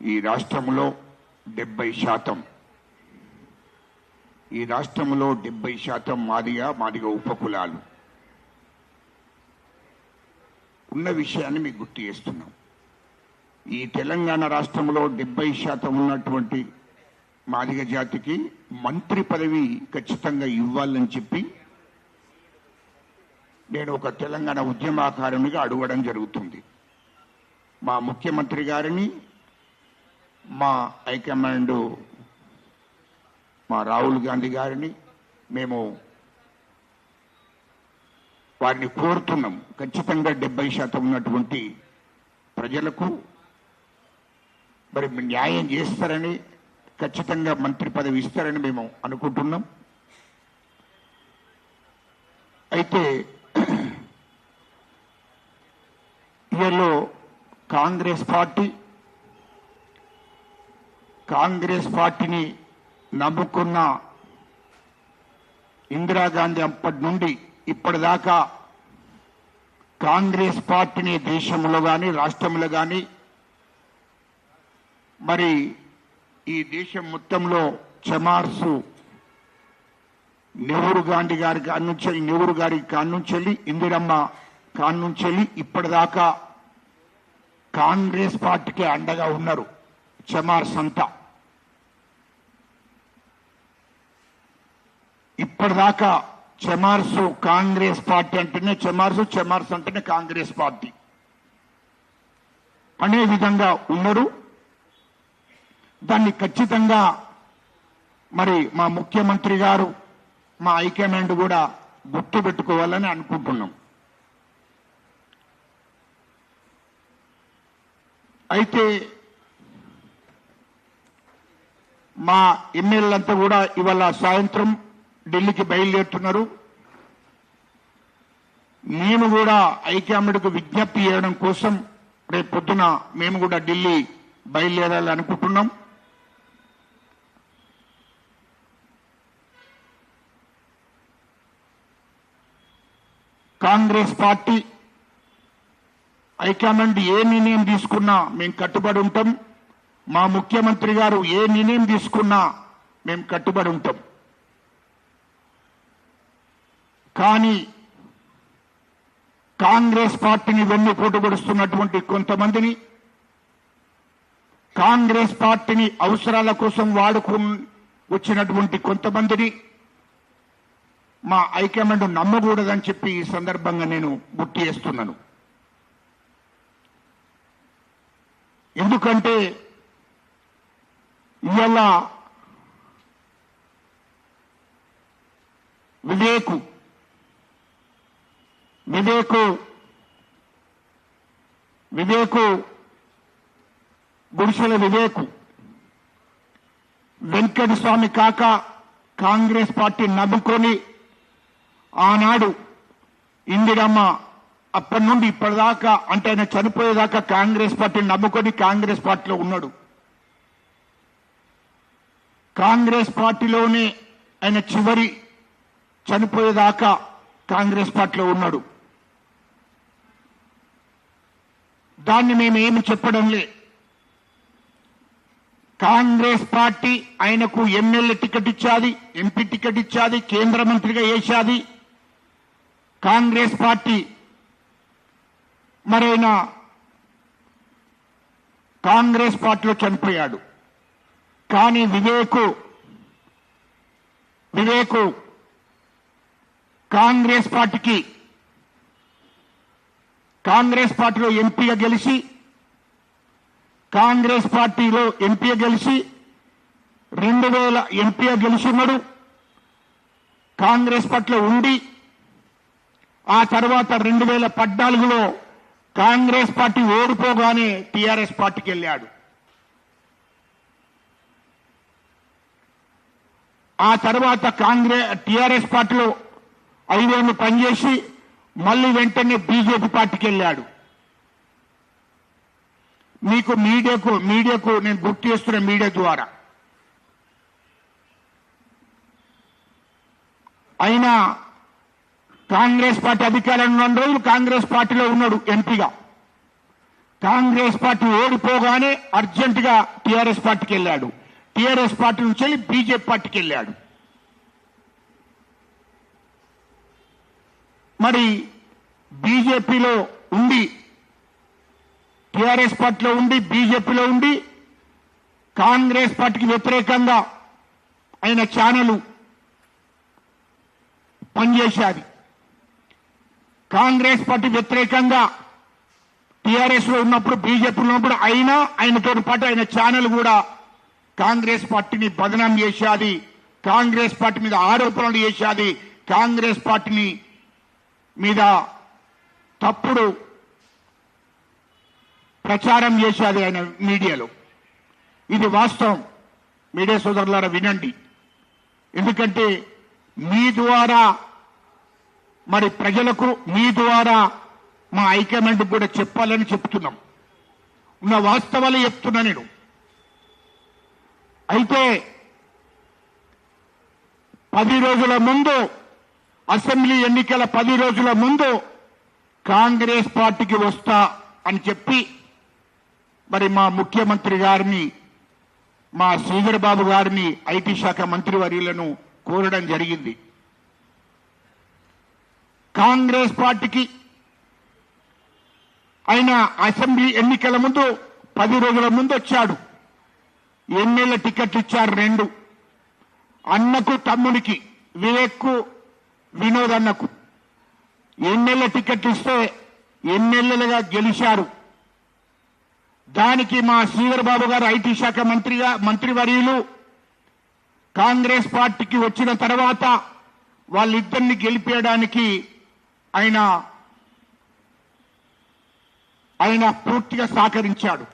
ఈ రాష్ట్రంలో 70% ఈ రాష్ట్రంలో 70% మాదిగా ఉపకులాలు ఉన్న విషయాన్ని మీకు గుర్తు చేస్తున్నాం. ఈ తెలంగాణ రాష్ట్రంలో 70% ఉన్నటువంటి మాదిగ జాతికి మంత్రి పదవి ఖచ్చితంగా ఇవ్వాలని చెప్పి నేను ఒక తెలంగాణ ఉద్యమకారునిగా అడగడం జరుగుతుంది. మా ముఖ్యమంత్రి గారిని, మా హైకమాండ్ మా రాహుల్ గాంధీ గారిని మేము వారిని కోరుతున్నాం. ఖచ్చితంగా 70% ఉన్నటువంటి ప్రజలకు మరి న్యాయం చేస్తారని, ఖచ్చితంగా మంత్రి పదవి ఇస్తారని మేము అనుకుంటున్నాం. అయితే ఇయర్లో కాంగ్రెస్ పార్టీని నమ్ముకున్న ఇందిరాగాంధీ అప్పటి నుండి ఇప్పటిదాకా కాంగ్రెస్ పార్టీని దేశంలో కానీ రాష్ట్రంలో కానీ మరి ఈ దేశం మొత్తంలో చమార్సు నెహ్రూ గారి కాన్నుంచెల్లి ఇందిరమ్మ కాన్నుంచెల్లి ఇప్పటిదాకా కాంగ్రెస్ పార్టీకి అండగా ఉన్నారు. చమార్స్ అంతా ఇప్పటిదాకా చమార్సు కాంగ్రెస్ పార్టీ అంటేనే చమార్స్ అంటేనే కాంగ్రెస్ పార్టీ అనే విధంగా ఉన్నారు. దాన్ని ఖచ్చితంగా మరి మా ముఖ్యమంత్రి గారు, మా హైకమాండ్ కూడా గుర్తు పెట్టుకోవాలని అనుకుంటున్నాం. అయితే మా ఎమ్మెల్యేలంతా కూడా ఇవాళ సాయంత్రం ఢిల్లీకి బయలుదేరుతున్నారు. మేము కూడా హైకమాండ్కు విజ్ఞప్తి చేయడం కోసం రేపు పొద్దున మేము కూడా ఢిల్లీ బయలుదేరాలని అనుకుంటున్నాం. కాంగ్రెస్ పార్టీ హైకమాండ్ ఏ నిర్ణయం తీసుకున్నా మేము కట్టుబడి ఉంటాం. మా ముఖ్యమంత్రి గారు ఏ నిర్ణయం తీసుకున్నా మేము కట్టుబడి ఉంటాం. కానీ కాంగ్రెస్ పార్టీని వెన్నుపోటు పొడుస్తున్నటువంటి కొంతమందిని, కాంగ్రెస్ పార్టీని అవసరాల కోసం వచ్చినటువంటి కొంతమందిని మా హైకమాండ్ నమ్మకూడదని చెప్పి ఈ సందర్భంగా నేను గుర్తు చేస్తున్నాను. ఎందుకంటే ఇవాళ గుడిసెల వివేకు వెంకటస్వామి కాక కాంగ్రెస్ పార్టీ నమ్ముకొని ఆనాడు ఇందిరమ్మ అప్పటి నుండి ఇప్పటిదాకా అంటే ఆయన చనిపోయేదాకా కాంగ్రెస్ పార్టీని నమ్ముకొని కాంగ్రెస్ పార్టీలో ఉన్నాడు. కాంగ్రెస్ పార్టీలోనే ఆయన చివరి చనిపోయేదాకా కాంగ్రెస్ పార్టీలో ఉన్నాడు. దాన్ని మేమేమి చెప్పడంలే. కాంగ్రెస్ పార్టీ ఆయనకు ఎమ్మెల్యే టికెట్ ఇచ్చాది, ఎంపీ టికెట్ ఇచ్చాది, కేంద్ర మంత్రిగా వేశాది. కాంగ్రెస్ పార్టీ మరైనా కాంగ్రెస్ పార్టీలో చనిపోయాడు. కానీ వివేకు కాంగ్రెస్ పార్టీలో ఎంపీగా గెలిచి కాంగ్రెస్ పార్టీలో ఎంపీగా గెలిచి 2000 ఎంపీగా గెలిచిన్నాడు. కాంగ్రెస్ పార్టీలో ఉండి ఆ తర్వాత 2014లో కాంగ్రెస్ పార్టీ ఓడిపోగానే టీఆర్ఎస్ పార్టీకి వెళ్ళాడు. ఆ తర్వాత టీఆర్ఎస్ పార్టీలో 5 ఏళ్లు పనిచేసి మళ్ళీ వెంటనే బీజేపీ పార్టీకి వెళ్ళాడు. మీకు మీడియాకు నేను గుర్తు చేస్తున్న మీడియా ద్వారా అయినా కాంగ్రెస్ పార్టీ అధికారంలో ఉన్న రోజులు కాంగ్రెస్ పార్టీలో ఉన్నాడు ఎంపీగా. కాంగ్రెస్ పార్టీ ఓడిపోగానే అర్జెంటుగా టీఆర్ఎస్ పార్టీకి వెళ్ళాడు. టీఆర్ఎస్ పార్టీ నుంచి వెళ్ళి బీజేపీ పార్టీకి వెళ్ళాడు. మరి బీజేపీలో ఉండి, టీఆర్ఎస్ పార్టీలో ఉండి, బీజేపీలో ఉండి కాంగ్రెస్ పార్టీకి వ్యతిరేకంగా ఆయన ఛానల్ పనిచేసేది. కాంగ్రెస్ పార్టీ వ్యతిరేకంగా టీఆర్ఎస్ లో ఉన్నప్పుడు, బీజేపీలో ఉన్నప్పుడు అయినా ఆయనతో పాటు ఆయన ఛానల్ కూడా కాంగ్రెస్ పార్టీని బదనాం చేసేది, కాంగ్రెస్ పార్టీ మీద ఆరోపణలు చేసేది, కాంగ్రెస్ పార్టీని మీద తప్పుడు ప్రచారం చేసేది ఆయన మీడియాలో. ఇది వాస్తవం. మీడియా సోదరులారా వినండి. ఎందుకంటే మీ ద్వారా మరి ప్రజలకు, మీ ద్వారా మా హైకమాండ్ కూడా చెప్పాలని చెప్తున్నాం. ఉన్న వాస్తవాలు చెప్తున్నా నేను. అయితే 10 రోజుల ముందు, అసెంబ్లీ ఎన్నికల 10 రోజుల ముందు కాంగ్రెస్ పార్టీకి వస్తా అని చెప్పి మరి మా ముఖ్యమంత్రి గారిని, మా శ్రీధర్ బాబు గారిని, ఐటీ శాఖ మంత్రివర్యులను కోరడం జరిగింది. కాంగ్రెస్ పార్టీకి ఆయన అసెంబ్లీ ఎన్నికల ముందు 10 రోజుల ముందు వచ్చాడు. ఎన్నేళ్ల టికెట్లు ఇచ్చారు 2. అన్నకు, తమ్మునికి, వివేక్కు, వినోద్ అన్నకు ఎన్నేళ్ల టికెట్లు ఇస్తే ఎన్నేళ్లుగా గెలిచారు. దానికి మా శ్రీధర్ బాబు గారు ఐటీ శాఖ మంత్రివర్యులు కాంగ్రెస్ పార్టీకి వచ్చిన తర్వాత వాళ్ళిద్దరిని గెలిపేయడానికి ఆయన పూర్తిగా సహకరించాడు.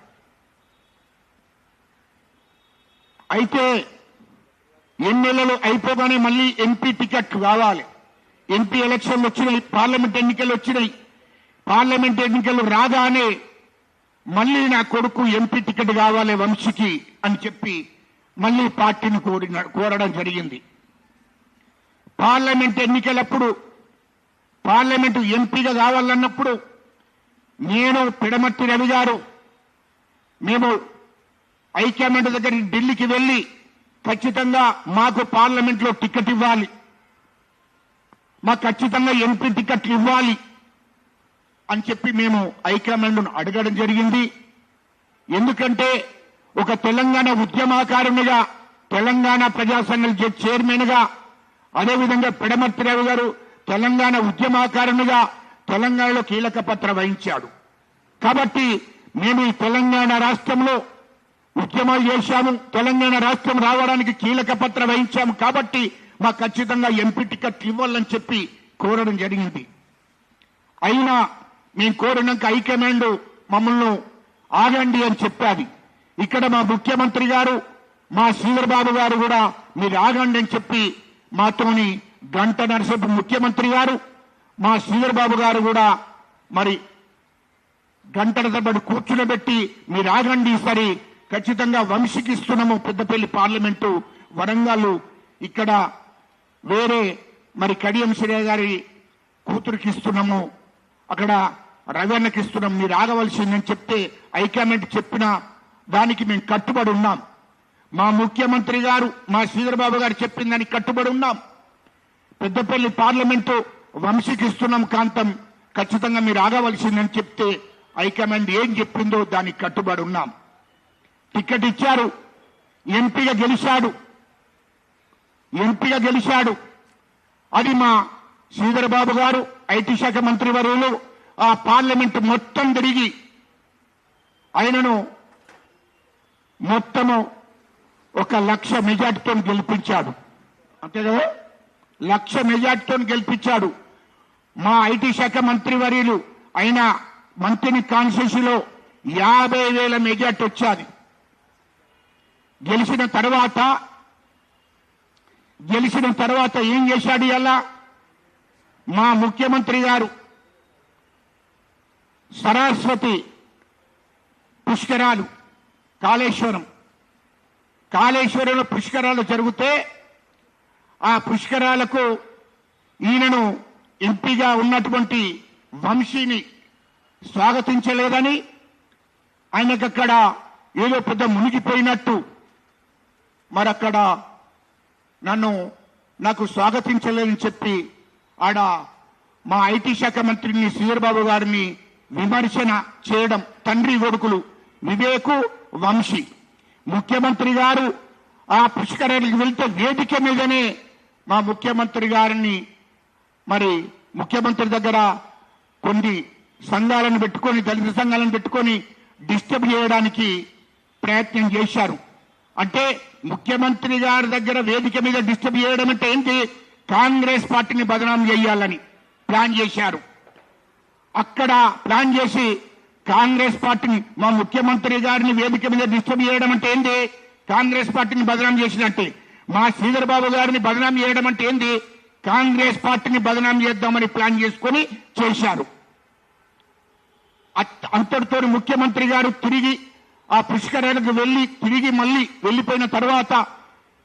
అయితే ఎన్నేళ్లు అయిపోగానే మళ్ళీ ఎంపీ టికెట్ కావాలి. ఎంపీ ఎలక్షన్లు వచ్చినాయి, పార్లమెంట్ ఎన్నికలు వచ్చినాయి. పార్లమెంట్ ఎన్నికలు రాగానే మళ్ళీ నా కొడుకు ఎంపీ టికెట్ కావాలి వంశీకి అని చెప్పి మళ్ళీ పార్టీని కోరడం జరిగింది. పార్లమెంట్ ఎన్నికలప్పుడు, పార్లమెంటు ఎంపీగా కావాలన్నప్పుడు నేను, పిడమర్తి రవి గారు, మేము హైకమాండ్ దగ్గర ఢిల్లీకి వెళ్లి ఖచ్చితంగా మాకు పార్లమెంట్లో టికెట్ ఇవ్వాలి, మాకు ఖచ్చితంగా ఎంపీ టికెట్లు ఇవ్వాలి అని చెప్పి మేము హైకమాండ్ను అడగడం జరిగింది. ఎందుకంటే ఒక తెలంగాణ ఉద్యమకారునిగా, తెలంగాణ ప్రజా సంఘం చైర్మన్ గా, అదేవిధంగా పిడమర్తి రవి గారు తెలంగాణ ఉద్యమకారునిగా తెలంగాణలో కీలక పాత్ర వహించాడు. కాబట్టి మేము ఈ తెలంగాణ రాష్ట్రంలో ఉద్యమాలు చేశాము, తెలంగాణ రాష్ట్రం రావడానికి కీలక పాత్ర వహించాము. కాబట్టి మాకు ఖచ్చితంగా ఎంపీ టికెట్ ఇవ్వాలని చెప్పి కోరడం జరిగింది. అయినా మేము కోరినాక హైకమాండ్ మమ్మల్ని ఆగండి అని చెప్పాది. ఇక్కడ మా ముఖ్యమంత్రి గారు, మా శ్రీధర్ బాబు గారు కూడా మీరు ఆగండి అని చెప్పి మాతోని గంట నరసేపు ముఖ్యమంత్రి గారు, మా శ్రీధర్ బాబు గారు కూడా మరి గంటల తరబడి కూర్చునబెట్టి మీరు ఆగండి, సరి ఖచ్చితంగా వంశీకి ఇస్తున్నాము పెద్దపల్లి పార్లమెంటు, వరంగల్ ఇక్కడ వేరే మరి కడియం శ్రీ గారి కూతురికి ఇస్తున్నాము, అక్కడ రవీణకి ఇస్తున్నాం, మీరు ఆగవలసిందని చెప్తే హైకమాండ్ చెప్పిన దానికి మేము కట్టుబడి ఉన్నాం. మా ముఖ్యమంత్రి గారు, మా శ్రీధర్ బాబు గారు చెప్పిన దానికి కట్టుబడి ఉన్నాం. పెద్దపల్లి పార్లమెంటు వంశీకి ఇస్తున్నాం కాంతం, ఖచ్చితంగా మీరు ఆగవలసిందని చెప్తే హైకమాండ్ ఏం చెప్పిందో దానికి కట్టుబడి ఉన్నాం. టికెట్ ఇచ్చారు, ఎంపీగా గెలిచాడు. అది మా శ్రీధర్ బాబు గారు ఐటీ శాఖ మంత్రివర్యులు ఆ పార్లమెంట్ మొత్తం తిరిగి ఆయనను మొత్తము 1,00,000 మెజార్టీతో గెలిపించాడు. అంతే కదా, 1,00,000 మెజార్టీతో గెలిపించాడు. మా ఐటీ శాఖ మంత్రివర్యులు ఆయన మంత్రిని కాన్స్టిట్యూన్సీలో 50,000 మెజార్టీ వచ్చాది. గెలిచిన తర్వాత ఏం చేశాడు? ఇలా మా ముఖ్యమంత్రి గారు సరస్వతి పుష్కరాలు, కాళేశ్వరంలో పుష్కరాలు జరిగితే ఆ పుష్కరాలకు ఈయనను ఎంపీగా ఉన్నటువంటి వంశీని స్వాగతించలేదని ఆయనకు అక్కడ ఏదో పెద్ద మునిగిపోయినట్టు మరక్కడ నాకు స్వాగతించలేదని చెప్పి ఆడ మా ఐటీ శాఖ మంత్రిని శ్రీధర్బాబు గారిని విమర్శన చేయడం తండ్రి కొడుకులు వివేకు వంశీ. ముఖ్యమంత్రి గారు ఆ పుష్కరానికి వెళ్తే వేదిక మీదనే మా ముఖ్యమంత్రి గారిని మరి ముఖ్యమంత్రి దగ్గర కొన్ని సంఘాలను పెట్టుకొని దళిత సంఘాలను పెట్టుకొని డిస్టర్బ్ చేయడానికి ప్రయత్నం చేశారు. అంటే ముఖ్యమంత్రి గారి దగ్గర వేదిక మీద డిస్టర్బ్ చేయడం అంటే ఏంటి? కాంగ్రెస్ పార్టీని బదనాం చేయాలని ప్లాన్ చేశారు. అక్కడ ప్లాన్ చేసి కాంగ్రెస్ పార్టీని మా ముఖ్యమంత్రి గారిని వేదిక మీద డిస్టర్బ్ చేయడం అంటే ఏంటి? కాంగ్రెస్ పార్టీని బదనాం చేసినట్టే. మా శ్రీధర్బాబు గారిని బదనాం చేయడం అంటే ఏంటి? కాంగ్రెస్ పార్టీని బదనాం చేద్దామని ప్లాన్ చేసుకొని చేశారు. అంతటితో ముఖ్యమంత్రి గారు తిరిగి ఆ పుష్కరాలకు తిరిగి మళ్ళీ వెళ్లిపోయిన తర్వాత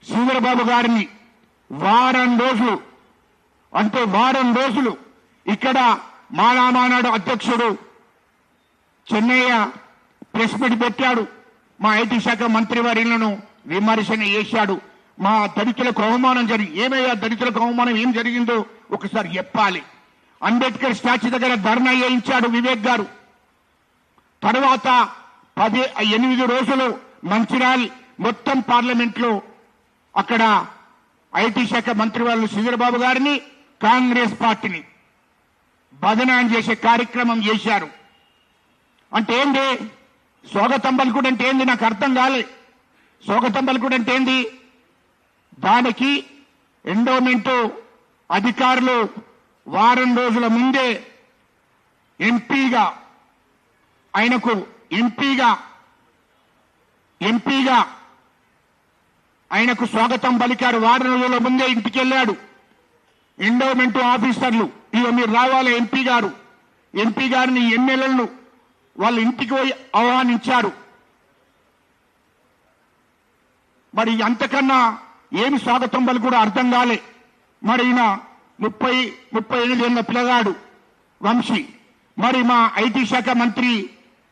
శ్రీధర్బాబు గారిని వారం రోజులు ఇక్కడ మానాడు అధ్యక్షుడు చెన్నయ్య ప్రెస్ మీట్ పెట్టాడు. మా ఐటీ శాఖ మంత్రి వారిలను విమర్శన చేశాడు. మా దళితులకు అవమానం ఏమయ్యా దళితులకు అవమానం ఏం జరిగిందో ఒకసారి చెప్పాలి. అంబేద్కర్ స్టాచ్యూ దగ్గర ధర్నా చేయించాడు వివేక్ గారు. తర్వాత 8 రోజులు మంచిర్యాల మొత్తం పార్లమెంట్ లో అక్కడ ఐటీ శాఖ మంత్రి వాళ్ళు శ్రీధర్బాబు గారిని కాంగ్రెస్ పార్టీని బదనాం చేసే కార్యక్రమం చేశారు. అంటే ఏంది స్వాగతం పలుకుడు అంటే ఏంది? నాకు అర్థం కాలే. స్వాగతం పలుకుడు అంటే ఏంది? దానికి ఎండోమెంట్ అధికారులు వారం రోజుల ముందే ఎంపీగా ఆయనకు స్వాగతం పలికారు. వారం రోజుల ముందే ఇంటికి వెళ్ళాడు. ఎండోమెంట్ ఆఫీసర్లు ఇక మీరు రావాలి ఎంపీ గారిని ఎమ్మెల్యేలను వాళ్ళ ఇంటికి పోయి ఆహ్వానించారు. మరి అంతకన్నా ఏమి స్వాగతం పలు కూడా అర్థం కాలే. మరి ఈయన 38 ఏళ్ళ పిల్లగాడు వంశీ. మరి మా ఐటీ శాఖ మంత్రి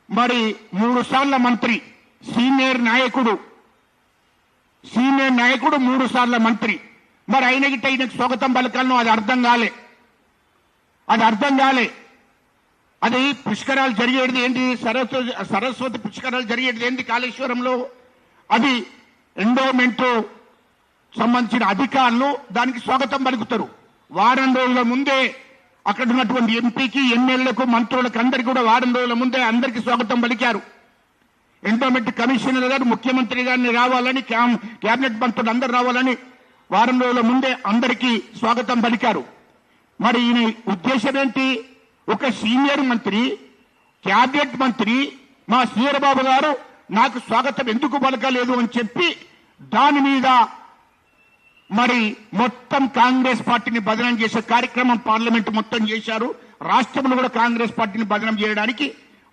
మరి 3 సార్ల మంత్రి సీనియర్ నాయకుడు 3 సార్ల మంత్రి. మరి ఆయనకి స్వాగతం పలకాలను అది అర్థం కాలే. అది పుష్కరాలు జరిగేది ఏంటి? సరస్వతి పుష్కరాలు జరిగేది ఏంటి కాళేశ్వరంలో? అది ఎండోమెంట్ సంబంధించిన అధికారులు దానికి స్వాగతం పలుకుతారు. వారం రోజుల ముందే అక్కడ ఉన్నటువంటి ఎంపీకి ఎమ్మెల్యేలకు మంత్రులకు అందరికీ కూడా వారం రోజుల ముందే అందరికీ స్వాగతం పలికారు. ఎండోమెంట్ కమిషనర్ గారు ముఖ్యమంత్రి గారిని రావాలని కేబినెట్ మంత్రులు అందరు రావాలని వారం రోజుల ముందే అందరికీ స్వాగతం పలికారు. మరి ఈయన ఉద్దేశం ఏంటి? ఒక సీనియర్ మంత్రి కేబినెట్ మంత్రి మా శ్రీధర్బాబు గారు నాకు స్వాగతం ఎందుకు పలకలేదు అని చెప్పి దాని మీద మరి మొత్తం కాంగ్రెస్ పార్టీని బదనం చేసే కార్యక్రమం పార్లమెంట్ మొత్తం చేశారు. రాష్ట్రంలో కూడా కాంగ్రెస్ పార్టీని బదనం చేయడానికి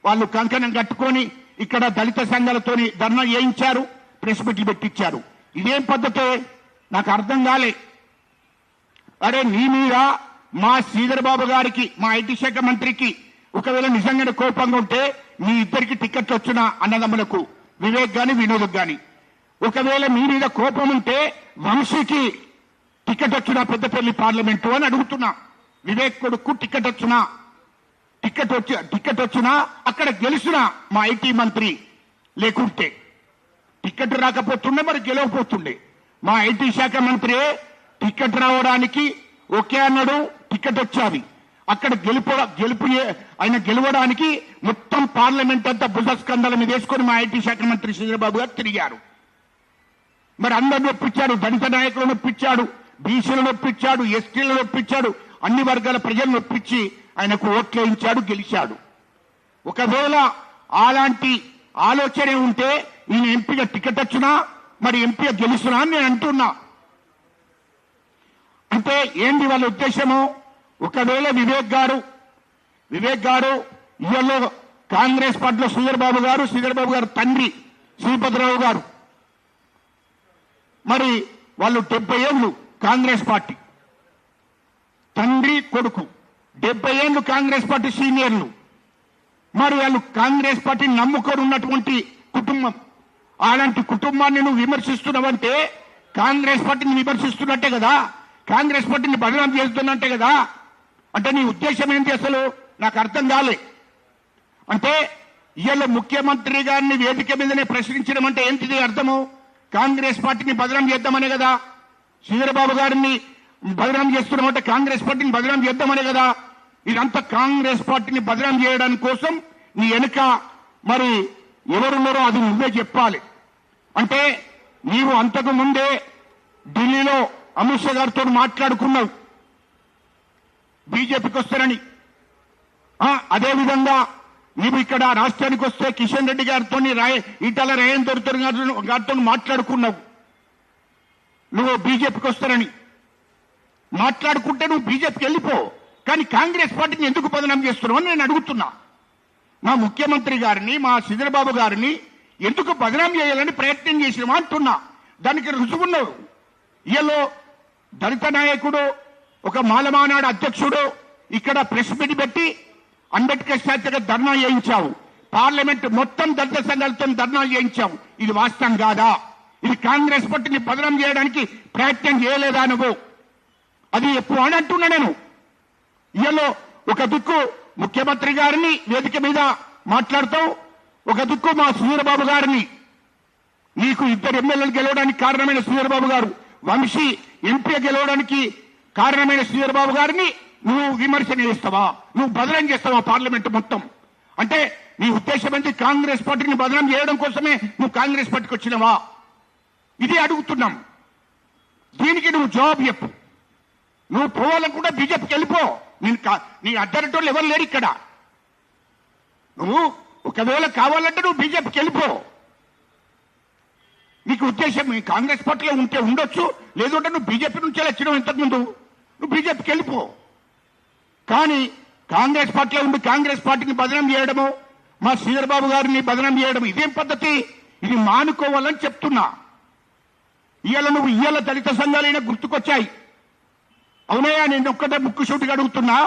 వాళ్ళు కంకణం కట్టుకొని ఇక్కడ దళిత సంఘాలతోని ధర్నా చేయించారు, ప్రెస్ మీట్లు పెట్టించారు. ఇదేం పద్ధతే? నాకు అర్థం కాలే. అరే నీ మీద మా శ్రీధర్బాబు గారికి మా ఐటీ శాఖ మంత్రికి ఒకవేళ నిజంగానే కోపంగా ఉంటే మీ ఇద్దరికి టికెట్లు వచ్చిన అన్నదమ్ములకు వివేక్ గాని వినోద్ గాని ఒకవేళ మీ మీద కోపం ఉంటే వంశీకి టికెట్ వచ్చినా పెద్దపల్లి పార్లమెంటు అని అడుగుతున్నా. వివేక్ కొడుకు టికెట్ వచ్చినా అక్కడ గెలిచిన మా ఐటీ మంత్రి లేకుంటే టికెట్ రాకపోతుండే మరి గెలవపోతుండే. మా ఐటీ శాఖ మంత్రి టికెట్ రావడానికి ఓకే అన్నాడు, టికెట్ వచ్చాది. అక్కడ ఆయన గెలవడానికి మొత్తం పార్లమెంట్ అంతా భుజస్కంధాల మీద వేసుకొని మా ఐటీ శాఖ మంత్రి శ్రీధర్బాబు గారు తిరిగారు. మరి అందరిని ఒప్పించాడు, దళిత నాయకులను ఒప్పించాడు, బీసీలను ఒప్పించాడు, ఎస్టీలను ఒప్పించాడు, అన్ని వర్గాల ప్రజలను ఒప్పించి ఆయనకు ఓట్లు వేయించాడు, గెలిచాడు. ఒకవేళ అలాంటి ఆలోచనే ఉంటే ఈయన ఎంపీగా టికెట్ వచ్చినా మరి ఎంపీగా గెలుస్తున్నా అని నేను అంటున్నా. అంటే ఏంటి వాళ్ళ ఉద్దేశము? ఒకవేళ వివేక్ గారు ఇవాళ కాంగ్రెస్ పార్టీలో శ్రీధర్బాబు గారు తండ్రి శ్రీపతిరావు గారు మరి వాళ్ళు 70 ఏళ్ళు కాంగ్రెస్ పార్టీ, తండ్రి కొడుకు 70 ఏళ్ళు కాంగ్రెస్ పార్టీ సీనియర్లు. మరి వాళ్ళు కాంగ్రెస్ పార్టీని నమ్ముకొని ఉన్నటువంటి కుటుంబం. అలాంటి కుటుంబాన్ని నువ్వు విమర్శిస్తున్నావంటే కాంగ్రెస్ పార్టీని విమర్శిస్తున్నట్టే కదా, కాంగ్రెస్ పార్టీని బదనాం చేస్తున్నట్టే కదా. అంటే నీ ఉద్దేశం ఏంటి అసలు నాకు అర్థం కాలే. అంటే ఇవాళ ముఖ్యమంత్రి గారిని వేదిక మీదనే ప్రశ్నించడం అంటే ఏంటిది అర్థము? కాంగ్రెస్ పార్టీని బదనాం చేద్దామనే కదా. శ్రీధరబాబు గారిని బదనాం చేస్తున్నామంటే కాంగ్రెస్ పార్టీని బదనాం చేద్దామనే కదా. ఇదంతా కాంగ్రెస్ పార్టీని బదనాం చేయడానికి కోసం నీ వెనుక మరి ఎవరున్నారో అది నువ్వే చెప్పాలి. అంటే నీవు అంతకు ముందే ఢిల్లీలో అమిత్ షా గారితో మాట్లాడుకున్నావు బీజేపీకి వస్తారని. అదేవిధంగా నీవు ఇక్కడ రాష్ట్రానికి వస్తే కిషన్ రెడ్డి గారితో ఈటల రాజేందర్ గారితో మాట్లాడుకున్నావు నువ్వు బీజేపీకి వస్తారని. మాట్లాడుకుంటే నువ్వు బీజేపీకి వెళ్ళిపో, కానీ కాంగ్రెస్ పార్టీని ఎందుకు బదనాం చేస్తున్నావు అని నేను అడుగుతున్నా. మా ముఖ్యమంత్రి గారిని మా శ్రీధరబాబు గారిని ఎందుకు బదనాం చేయాలని ప్రయత్నం చేసినామా అంటున్నా. దానికి రుజువున్నావు. ఇయలో దళిత నాయకుడు ఒక మాలమానాడు అధ్యక్షుడు ఇక్కడ ప్రెస్ మీట్ పెట్టి అంబేద్కర్ స్టాచ్యూగా ధర్నా చేయించావు. పార్లమెంట్ మొత్తం దళిత సంఘాలతో ధర్నాలు చేయించావు. ఇది వాస్తవం కాదా? ఇది కాంగ్రెస్ పార్టీని బదనాం చేయడానికి ప్రయత్నం చేయలేదా నువ్వు? అది ఎప్పుడు అని అంటున్నా నేను. ఇయలో ఒక దిక్కు ముఖ్యమంత్రి గారిని వేదిక మీద మాట్లాడుతావు, ఒక దిక్కు మా శ్రీధరబాబు గారిని, నీకు ఇద్దరు ఎమ్మెల్యేలు గెలవడానికి కారణమైన శ్రీధరబాబు గారు, వంశీ ఎంపీ గెలవడానికి కారణమైన శ్రీధరబాబు గారిని నువ్వు విమర్శన చేస్తావా? నువ్వు బదనాం చేస్తావా పార్లమెంట్ మొత్తం? అంటే నీ ఉద్దేశం ఏంటి? కాంగ్రెస్ పార్టీని బదనాం చేయడం కోసమే నువ్వు కాంగ్రెస్ పార్టీకి వచ్చినవా? ఇది అడుగుతున్నాం. దీనికి నువ్వు జవాబు చెప్పు. నువ్వు పోవాలనుకుంటే బీజేపీకి వెళ్ళిపో. నీ అడ్డరటోళ్ళు ఎవరు లేరు ఇక్కడ. నువ్వు ఒకవేళ కావాలంటే నువ్వు బీజేపీకి వెళ్ళిపో. నీకు ఉద్దేశం కాంగ్రెస్ పార్టీలో ఉంటే ఉండొచ్చు, లేదంటే నువ్వు బీజేపీ నుంచి వచ్చినావు ఇంతకుముందు, నువ్వు బీజేపీకి వెళ్ళిపో. కానీ కాంగ్రెస్ పార్టీలో ఉండి కాంగ్రెస్ పార్టీని బదనాం చేయడము, మా శ్రీధరబాబు గారిని బదనాం చేయడం ఇదేం పద్ధతి? ఇది మానుకోవాలని చెప్తున్నా. ఇవాళ దళిత సంఘాలైనా గుర్తుకొచ్చాయి. అవునయ్యా, నేను ఒక్కటే ముక్కుసూటిగా అడుగుతున్నా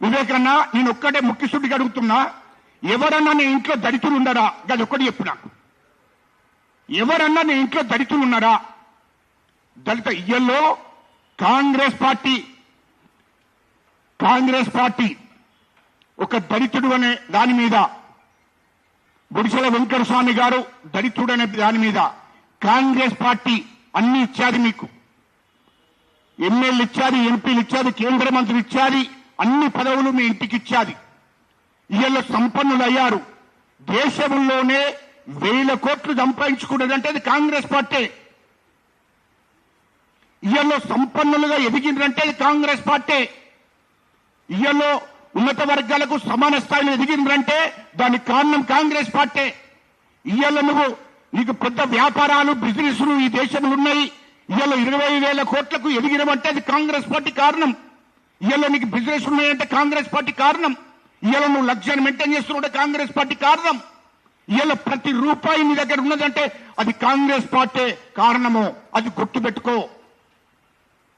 వివేకన్నా, నేను ఒక్కటే ముక్కుసూటిగా అడుగుతున్నా, ఎవరన్నా నీ ఇంట్లో దళితులు ఉన్నారా? అది ఒక్కటి చెప్పు నాకు. ఎవరన్నా నీ ఇంట్లో దళితులు ఉన్నారా? దళిత ఇయ్యల్లో కాంగ్రెస్ పార్టీ ఒక దళితుడు అనే దాని మీద, బొడిసెల వెంకటస్వామి గారు దళితుడు అనే దాని మీద కాంగ్రెస్ పార్టీ అన్ని ఇచ్చాది. మీకు ఎమ్మెల్యేలు ఇచ్చాది, ఎంపీలు ఇచ్చాది, కేంద్ర మంత్రులు ఇచ్చాది, అన్ని పదవులు మీ ఇంటికి ఇచ్చాది. ఇవాళ సంపన్నులు అయ్యారు. దేశంలోనే 1000 కోట్లు సంపాదించుకున్నదంటే అది కాంగ్రెస్ పార్టీ. ఇవాళ సంపన్నులుగా ఎదిగిందంటే అది కాంగ్రెస్ పార్టీ. ఇవాళ ఉన్నత వర్గాలకు సమాన స్థాయిలో ఎదిగిందంటే దానికి కారణం కాంగ్రెస్ పార్టీ. ఇవాళ నీకు పెద్ద వ్యాపారాలు బిజినెస్లు ఈ దేశంలో ఉన్నాయి. ఇవాళ 20,000 కోట్లకు ఎదిగినమంటే అది కాంగ్రెస్ పార్టీ కారణం. ఇవాళ నీకు బిజినెస్ ఉన్నాయంటే కాంగ్రెస్ పార్టీ కారణం. ఇవాళ నువ్వు లక్ష్యాన్ని మెయింటైన్ చేస్తున్నట్టే కాంగ్రెస్ పార్టీ కారణం. ఇవాళ ప్రతి రూపాయి నీ దగ్గర ఉన్నదంటే అది కాంగ్రెస్ పార్టీ కారణము. అది గుర్తుపెట్టుకో.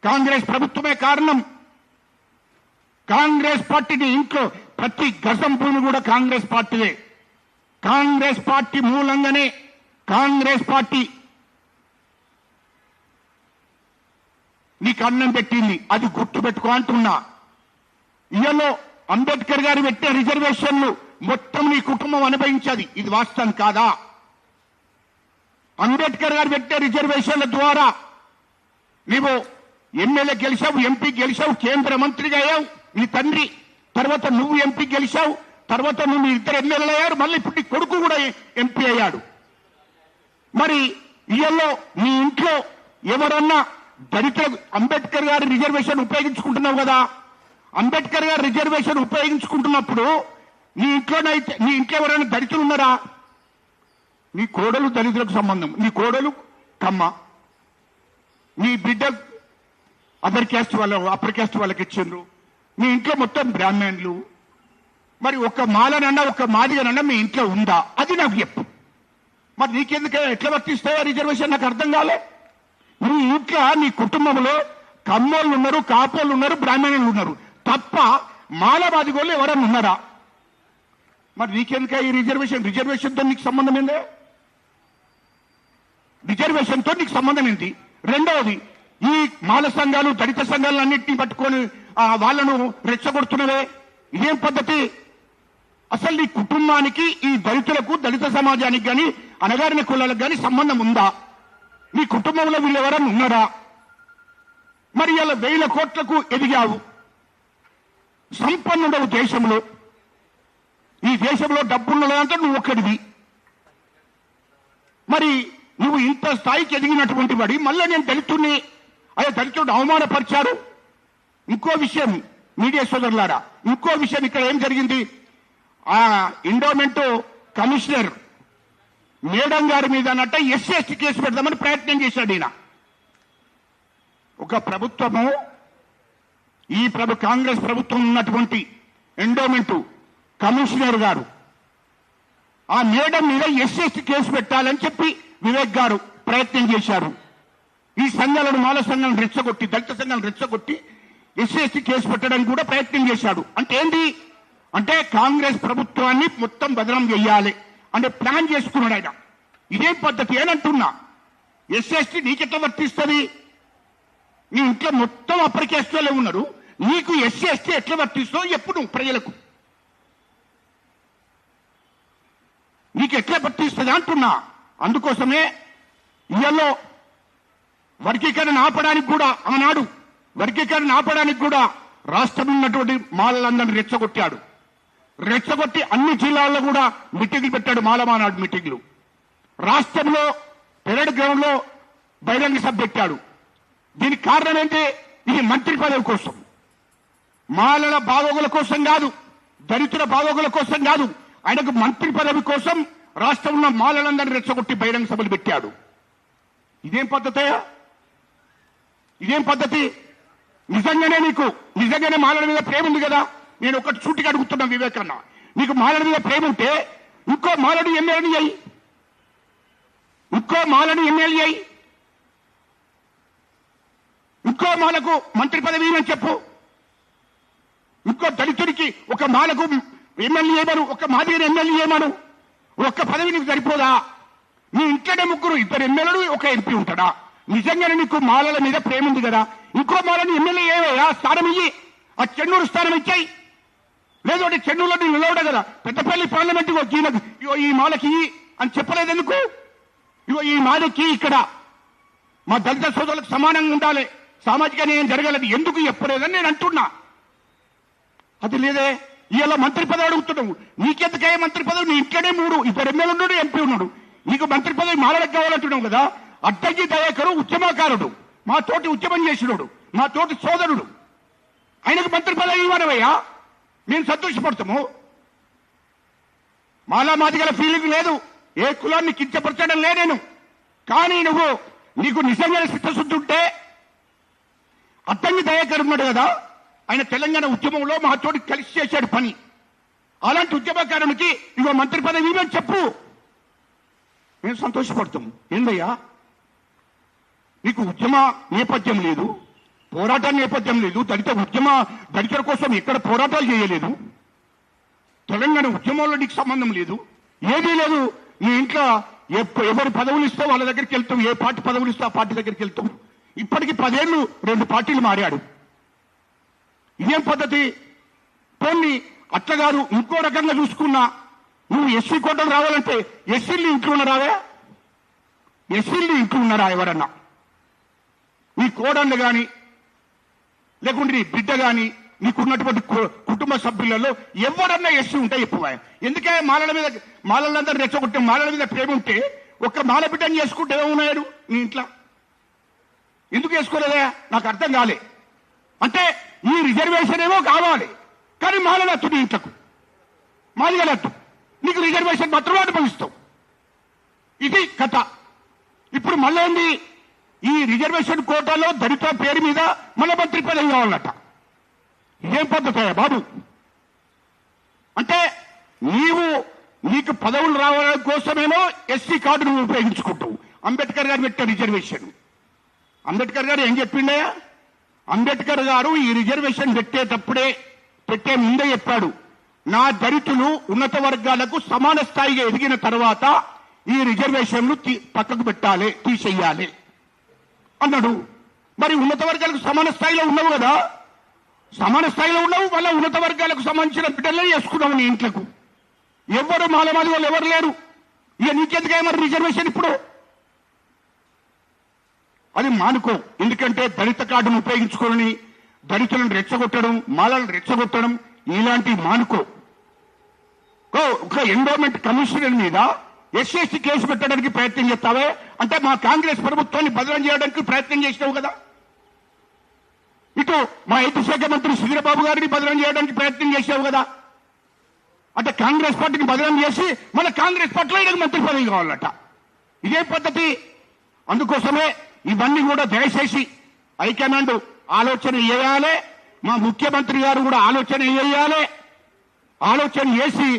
కాంగ్రెస్ ప్రభుత్వమే కారణం. కాంగ్రెస్ పార్టీని ఇంట్లో ప్రతి గజం భూమి కూడా కాంగ్రెస్ పార్టీయే. కాంగ్రెస్ పార్టీ మూలంగానే కాంగ్రెస్ పార్టీ నీకు అన్నం పెట్టింది. అది గుర్తుపెట్టుకో అంటున్నా. ఇవాళ అంబేద్కర్ గారు పెట్టే రిజర్వేషన్లు మొత్తం నీ కుటుంబం అనుభవించేది. ఇది వాస్తవం కాదా? అంబేద్కర్ గారు పెట్టే రిజర్వేషన్ల ద్వారా నీవు ఎమ్మెల్యే గెలిచావు, ఎంపీ గెలిచావు, కేంద్ర మంత్రిగా అయ్యావు నీ తండ్రి. తర్వాత నువ్వు ఎంపీ గెలిచావు, తర్వాత నువ్వు మీ ఇద్దరు ఎమ్మెల్యేలు అయ్యారు, మళ్ళీ ఇప్పుడు నీ కొడుకు కూడా ఎంపీ అయ్యాడు. మరి ఇవాళ నీ ఇంట్లో ఎవరన్నా దళితులకు అంబేద్కర్ గారి రిజర్వేషన్ ఉపయోగించుకుంటున్నావు కదా. అంబేద్కర్ గారి రిజర్వేషన్ ఉపయోగించుకుంటున్నప్పుడు నీ ఇంట్లో ఎవరైనా దళితులు ఉన్నారా? నీ కోడలు దళితులకు సంబంధం, నీ కోడలు కమ్మ, నీ బిడ్డ అదర్ క్యాస్ట్ అప్పర్ క్యాస్ట్ వాళ్ళకి ఇచ్చిండ్రు, మీ ఇంట్లో మొత్తం బ్రాహ్మణులు. మరి ఒక మాలనన్నా ఒక మాదిగనన్నా మీ ఇంట్లో ఉందా? అది నాకు చెప్పు. మరి నీకెందుకు ఎట్లా వర్తిస్తాయో రిజర్వేషన్ నాకు అర్థం కాలే. నీ ఇంట్లో నీ కుటుంబంలో కమ్మోళ్ళు ఉన్నారు, కాపోళ్ళు ఉన్నారు, బ్రాహ్మణులు ఉన్నారు తప్ప మాలవాదిగోళ్ళు ఎవరన్నా ఉన్నారా? మరి నీకెందుక ఈ రిజర్వేషన్తో నీకు సంబంధం ఏందే? రిజర్వేషన్తో నీకు సంబంధం ఏంటి? రెండవది, ఈ మాల సంఘాలు దళిత సంఘాలన్నింటినీ పట్టుకొని వాళ్ళను రెచ్చగొడుతున్నవే, ఇదేం పద్ధతి? అసలు నీ కుటుంబానికి, ఈ దళితులకు, దళిత సమాజానికి కానీ అణగారిన కులాలకు కానీ సంబంధం ఉందా? నీ కుటుంబంలో వీళ్ళెవరన్నా ఉన్నారా? మరి ఇలా 1000 కోట్లకు ఎదిగావు, సంపన్నుడవు దేశంలో. ఈ దేశంలో డబ్బున్నదంటే నువ్వు ఒక్కడివి. మరి నువ్వు ఇంత స్థాయికి ఎదిగినటువంటి వాడి మళ్ళీ నేను దళితుడిని, అదే దళితుడు అవమానపరిచారు. ఇంకో విషయం మీడియా సోదరులారా, ఇంకో విషయం ఇక్కడ ఏం జరిగింది? ఆ ఎండోమెంట్ కమిషనర్ మేడం గారి మీద అన్నట్ట ఎస్సీ కేసు పెడదామని ప్రయత్నం చేశాడు ఈయన. ఒక ప్రభుత్వము, ఈ కాంగ్రెస్ ప్రభుత్వం ఉన్నటువంటి ఎండోమెంట్ కమిషనర్ గారు ఆ మేడం మీద ఎస్సీ కేసు పెట్టాలని చెప్పి వివేక్ గారు ప్రయత్నం చేశారు. ఈ సంఘాలను, మాల సంఘాలను రెచ్చగొట్టి, దళిత సంఘాలను రెచ్చగొట్టి ఎస్సీ కేసు పెట్టడానికి కూడా ప్రయత్నం చేశాడు. అంటే ఏంటి అంటే కాంగ్రెస్ ప్రభుత్వాన్ని మొత్తం బదనం చేయాలి అంటే ప్లాన్ చేసుకున్నాడు ఆయన. ఇదేం పద్ధతి అని అంటున్నా. ఎస్సీ నీకెట్లా వర్తిస్తుంది? నీ ఇంట్లో మొత్తం అప్పటికేస్తూనే ఉన్నారు, నీకు ఎస్సీ ఎట్లా వర్తిస్తో ఎప్పుడు ప్రజలకు నీకు ఎట్లా వర్తిస్తుంది అంటున్నా. అందుకోసమే ఇళ్లలో వర్గీకరణ ఆపడానికి కూడా, ఆనాడు వర్గీకరణ ఆపడానికి కూడా రాష్ట్రంలో ఉన్నటువంటి మాలలందరినీ రెచ్చగొట్టి అన్ని జిల్లాల్లో కూడా మీటింగ్లు పెట్టాడు, మాలమానాడు మీటింగ్లు. రాష్ట్రంలో పెరడ్ గ్రౌండ్ లో బహిరంగ సభ పెట్టాడు. దీనికి కారణం ఏంటి? ఇది మంత్రి పదవి కోసం, మాలల బాగోగుల కోసం కాదు, దళితుల బాగోగుల కోసం కాదు, ఆయనకు మంత్రి పదవి కోసం రాష్ట్రంలో మాలలందరినీ రెచ్చగొట్టి బహిరంగ సభలు పెట్టాడు. ఇదేం పద్ధతి? నిజంగానే మాలల మీద ప్రేమ ఉంది కదా? నేను ఒకటి సూటిగా అడుగుతున్నా వివేకన్న, నీకు మాలల మీద ప్రేమ ఉంటే ఇంకో మాలను ఎమ్మెల్యేని అయ్యి, ఇంకో మాలకు మంత్రి పదవి అని చెప్పు. ఇంకో దళితుడికి ఒక మాలకు ఎమ్మెల్యే ఏమను, ఒక మాదిగని ఎమ్మెల్యే ఏమను. ఒక్క పదవి నీకు సరిపోదా? నీ ఇంట్లోనే 2 ఎమ్మెల్యేలు, ఒక ఎంపీ ఉంటాడా? నిజంగానే నీకు మాలల మీద ప్రేమ ఉంది కదా, ఇంకో మాలని ఎమ్మెల్యే ఏవయ్యా స్థానం ఇయ్యి. ఆ చెన్నూరు స్థానం ఇచ్చాయి, లేదంటే చెన్నూరులో నేను నిలవడ కదా, పెద్దపల్లి పార్లమెంట్ ఈ మాలకి అని చెప్పలేదు ఎందుకు? ఈ మాలకి ఇక్కడ మా దళిత సోదరులకు సమానంగా ఉండాలి, సామాజిక న్యాయం జరగాలని ఎందుకు చెప్పలేదని నేను అంటున్నా. అది లేదే. ఇలా మంత్రి పదవి అడుగుతున్నావు, నీకెందుకే మంత్రి పదవి? నీ ఇంట్లోనే 2 ఎమ్మెల్యే ఉన్నాడు, ఎంపీ ఉన్నాడు, నీకు మంత్రి పదవి మాలలకు కావాలంటున్నావు కదా. అడ్డంకి దయాకరు ఉద్యమకారుడు, మా తోటి ఉద్యమం చేసినోడు, మా తోటి సోదరుడు, ఆయనకు మంత్రి పదవి ఇవ్వనవయ్యా, మేము సంతోషపడతాము. మాలా మాదిగల ఫీలింగ్ లేదు, ఏ కులాన్ని కించపరచడం లే నేను. కానీ నీకు నిజంగా చిత్తశుద్ధి ఉంటే, అడ్డంకి దయాకరు ఉన్నాడు కదా, ఆయన తెలంగాణ ఉద్యమంలో మా తోటి కలిసి చేశాడు పని. అలాంటి ఉద్యమకారునికి మంత్రి పదవి ఇవ్వని చెప్పు, మేము సంతోషపడతాము. ఏందయ్యా నీకు ఉద్యమ నేపథ్యం లేదు, పోరాట నేపథ్యం లేదు, దళితుల కోసం ఎక్కడ పోరాటాలు చేయలేదు, తెలంగాణ ఉద్యమంలో నీకు సంబంధం లేదు, ఏదీ లేదు. నీ ఇంట్లో ఎవరు పదవులు ఇస్తావు వాళ్ళ దగ్గరికి వెళ్తావు, ఏ పార్టీ పదవులు ఇస్తావు ఆ పార్టీ దగ్గరికి వెళ్తావు. ఇప్పటికి 10 ఏళ్ళు 2 పార్టీలు మారాడు. ఇదేం పద్ధతి? పోనీ అట్లా కాదు, ఇంకో రకంగా చూసుకున్నా, నువ్వు ఎస్సీ కోటలు రావాలంటే ఎస్సీలు ఇంట్లో ఉన్నారావే? ఎస్సీలు ఇంట్లో ఉన్నారా ఎవరన్నా? నీ కోడళ్ళు కానీ, లేకుంటే నీ బిడ్డ కానీ, నీకున్నటువంటి కుటుంబ సభ్యులలో ఎవరన్నా ఎస్సీ ఉంటే ఎక్కువ. ఎందుకే మాలలందరూ రెచ్చగొట్టే మాలల మీద ప్రేమ ఉంటే ఒక్క మాల బిడ్డని చేసుకుంటే ఏమున్నాడు నీ ఇంట్లో? ఎందుకు వేసుకోలేదా? నాకు అర్థం కాలే. అంటే ఈ రిజర్వేషన్ ఏమో కావాలి, కానీ మాలనట్టు నీ ఇంట్లకు, మాదిగలట్టు నీకు రిజర్వేషన్ మాత్రమే అనుభవిస్తావు. ఇది కథ. ఇప్పుడు మళ్ళీ ఏంది? ఈ రిజర్వేషన్ కోటాలో దళిత పేరు మీద మళ్ళీ మంత్రి పదవి కావాలట. ఇదేం పద్ధతి బాబు? అంటే నీకు పదవులు రావడం కోసమేమో ఎస్సీ కార్డును ఉపయోగించుకుంటావు. అంబేద్కర్ గారు పెట్టే రిజర్వేషన్, అంబేద్కర్ గారు ఏం చెప్పిండే? అంబేద్కర్ గారు ఈ రిజర్వేషన్ పెట్టే ముందే చెప్పాడు, నా దళితులు ఉన్నత వర్గాలకు సమాన స్థాయిగా ఎదిగిన తర్వాత ఈ రిజర్వేషన్లు పక్కకు పెట్టాలి, తీసేయాలి అన్నాడు. మరి ఉన్నత వర్గాలకు సమాన స్థాయిలో ఉన్నావు కదా, సమాన స్థాయిలో ఉన్నావు, మళ్ళీ ఉన్నత వర్గాలకు సంబంధించిన బిడ్డలే చేసుకున్నావు నీ ఇంట్లకు. ఎవరు మాలమాది వాళ్ళు ఎవరు లేరు. ఇక నీకెందుకే మరి రిజర్వేషన్ ఇప్పుడు? అది మానుకో. ఎందుకంటే దళిత కార్డును ఉపయోగించుకొని దళితులను రెచ్చగొట్టడం, మాలను రెచ్చగొట్టడం ఇలాంటి మానుకో. ఒక ఎండోమెంట్ కమిషనర్ మీద ఎస్సీ కేసు పెట్టడానికి ప్రయత్నం చేస్తావే అంటే మా కాంగ్రెస్ ప్రభుత్వాన్ని బదనం చేయడానికి ప్రయత్నం చేసినావు కదా. ఇటు మా ఐటీ శాఖ మంత్రి శ్రీరాబాబు గారిని బదనం చేయడానికి ప్రయత్నం చేసావు కదా. అంటే కాంగ్రెస్ పార్టీని బదనం చేసి మన కాంగ్రెస్ పార్టీలో మంత్రి పదవి కావాలట. ఇదే పద్ధతి. అందుకోసమే ఇవన్నీ కూడా దయచేసి హైకమాండ్ ఆలోచన చేయాలి, మా ముఖ్యమంత్రి గారు కూడా ఆలోచన చేయాలి. ఆలోచన చేసి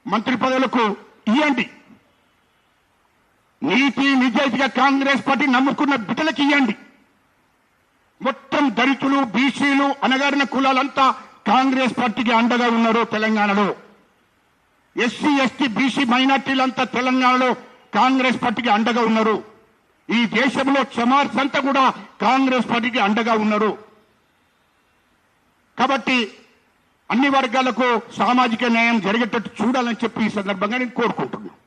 మంత్రి పదవులకు ఇవ్వండి. నీతి నిజాయితీగా కాంగ్రెస్ పార్టీ నమ్ముకున్న బిడ్డలకు ఇవ్వండి. మొత్తం దళితులు, బీసీలు, అణగారిన కులాలంతా కాంగ్రెస్ పార్టీకి అండగా ఉన్నారు తెలంగాణలో. ఎస్సీ, ఎస్టీ, బీసీ మైనార్టీలంతా తెలంగాణలో కాంగ్రెస్ పార్టీకి అండగా ఉన్నారు. ఈ దేశంలో చమార్స్ అంతా కూడా కాంగ్రెస్ పార్టీకి అండగా ఉన్నారు. కాబట్టి అన్ని వర్గాలకు సామాజిక న్యాయం జరిగేటట్టు చూడాలని చెప్పి ఈ సందర్భంగా నేను కోరుకుంటున్నాను.